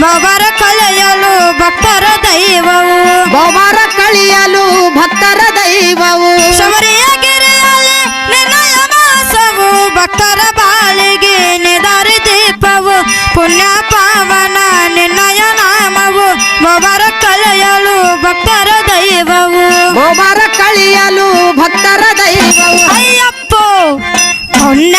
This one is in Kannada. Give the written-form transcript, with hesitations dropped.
ಬಹುವಾರ ಕಳೆಯಲು ಭಕ್ತರ ದೈವವು ಬಹುವಾರ ಕಳೆಯಲು ಭಕ್ತರ ದೈವವು ಶಬರಿಯ ಗಿರಿಯಲ್ಲಿ ನಿನ್ನಯ ಮಾಸವು ಭಕ್ತರ ಬಾಳಿಗೆ ನಿದಾರಿ ದೀಪವು ಪುಣ್ಯ ಪಾವನ ನಿನ್ನಯ ನಾಮವು ಬಹುವಾರ ಕಳೆಯಲು ಭಕ್ತರ ದೈವವು ಬಹುವಾರ ಕಳೆಯಲು ಭಕ್ತರ ದೈವವು ಅಯ್ಯಪ್ಪೋ ಪುಣ್ಯ